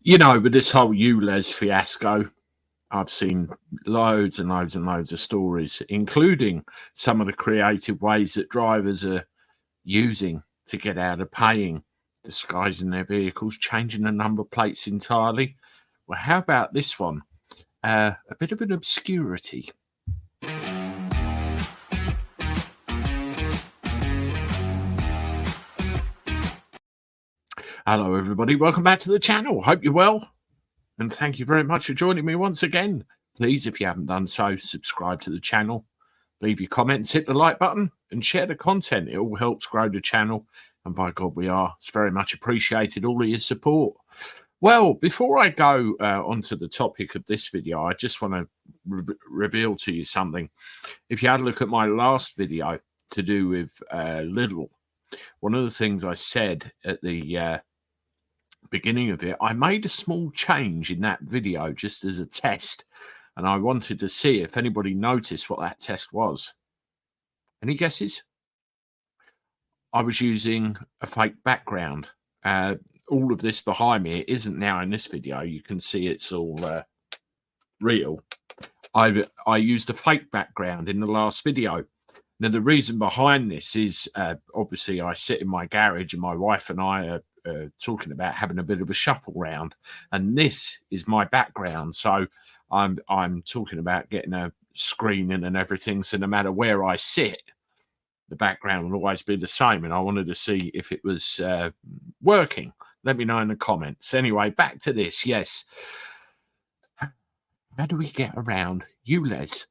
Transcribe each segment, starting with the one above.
With this whole ULEZ fiasco, I've seen loads and loads and loads of stories, including some of the creative ways that drivers are using to get out of paying, disguising their vehicles, changing the number plates entirely. Well, how about this one? A bit of an obscurity. Hello, everybody. Welcome back to the channel. Hope you're well. And thank you very much for joining me once again. Please, if you haven't done so, subscribe to the channel. Leave your comments, hit the like button, and share the content. It all helps grow the channel. And by God, it's very much appreciated, all of your support. Well, before I go onto the topic of this video, I just want to reveal to you something. If you had a look at my last video to do with Lidl, one of the things I said at the beginning of it, I made a small change in that video just as a test, and I wanted to see if anybody noticed what that test was. Any guesses? I was using a fake background. All of this behind me, it isn't now in this video. You can see it's all real. I used a fake background in the last video. Now, the reason behind this is obviously I sit in my garage and my wife and I are talking about having a bit of a shuffle round, and this is my background. So I'm talking about getting a screen in and everything. So no matter where I sit, the background will always be the same. And I wanted to see if it was working. Let me know in the comments. Anyway, back to this. Yes. How do we get around ULEZ?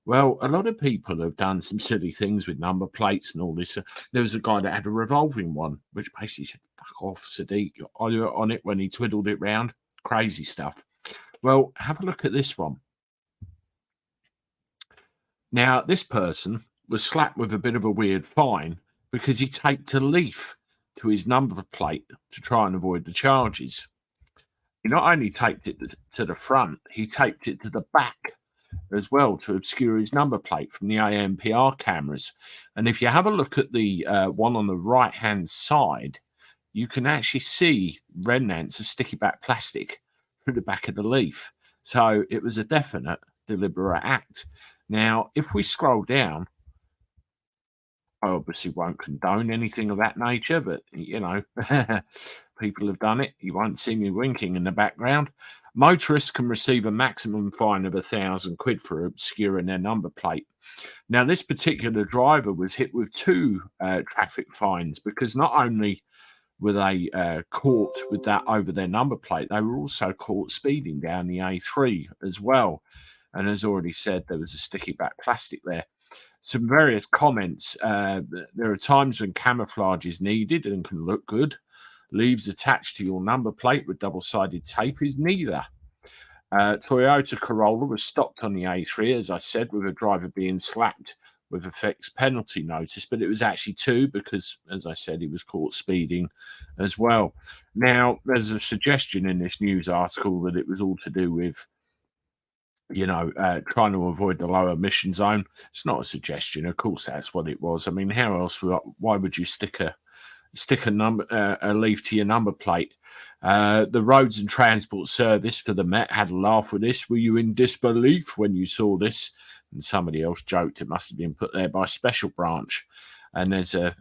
Well, a lot of people have done some silly things with number plates and all this. There was a guy that had a revolving one, which basically said, fuck off, Sadiq, on it when he twiddled it round. Crazy stuff. Well, have a look at this one. Now, this person was slapped with a bit of a weird fine because he taped a leaf to his number plate to try and avoid the charges. He not only taped it to the front, he taped it to the back as well to obscure his number plate from the ANPR cameras. And if you have a look at the one on the right hand side, you can actually see remnants of sticky back plastic through the back of the leaf. So it was a definite deliberate act. Now, if we scroll down, I obviously won't condone anything of that nature, but people have done it. You won't see me winking in the background. Motorists can receive a maximum fine of £1,000 for obscuring their number plate. Now, this particular driver was hit with 2 traffic fines because not only were they caught with that over their number plate, they were also caught speeding down the A3 as well. And as already said, there was a sticky back plastic there. Some various comments. There are times when camouflage is needed and can look good. Leaves attached to your number plate with double-sided tape is neither. Toyota Corolla was stopped on the A3, as I said, with a driver being slapped with a fixed penalty notice, but it was actually 2 because, as I said, he was caught speeding as well. Now, there's a suggestion in this news article that it was all to do with trying to avoid the low emission zone. It's not a suggestion. Of course, that's what it was. I mean, how else? Why would you stick a leaf to your number plate? The Roads and Transport Service for the Met had a laugh with this. Were you in disbelief when you saw this? And somebody else joked it must have been put there by Special Branch. And there's a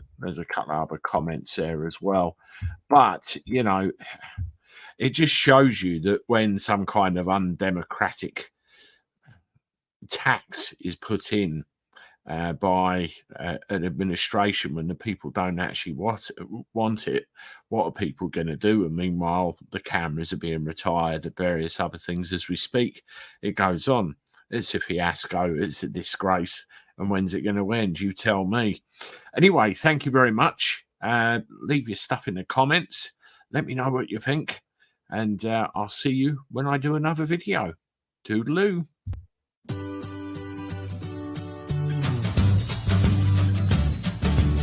couple of other comments there as well. But it just shows you that when some kind of undemocratic tax is put in by an administration when the people don't actually want it, what are people going to do? And meanwhile, the cameras are being retired and various other things as we speak. It goes on. It's a fiasco. It's a disgrace. And when's it going to end? You tell me. Anyway, thank you very much. Leave your stuff in the comments. Let me know what you think. And I'll see you when I do another video. Toodaloo.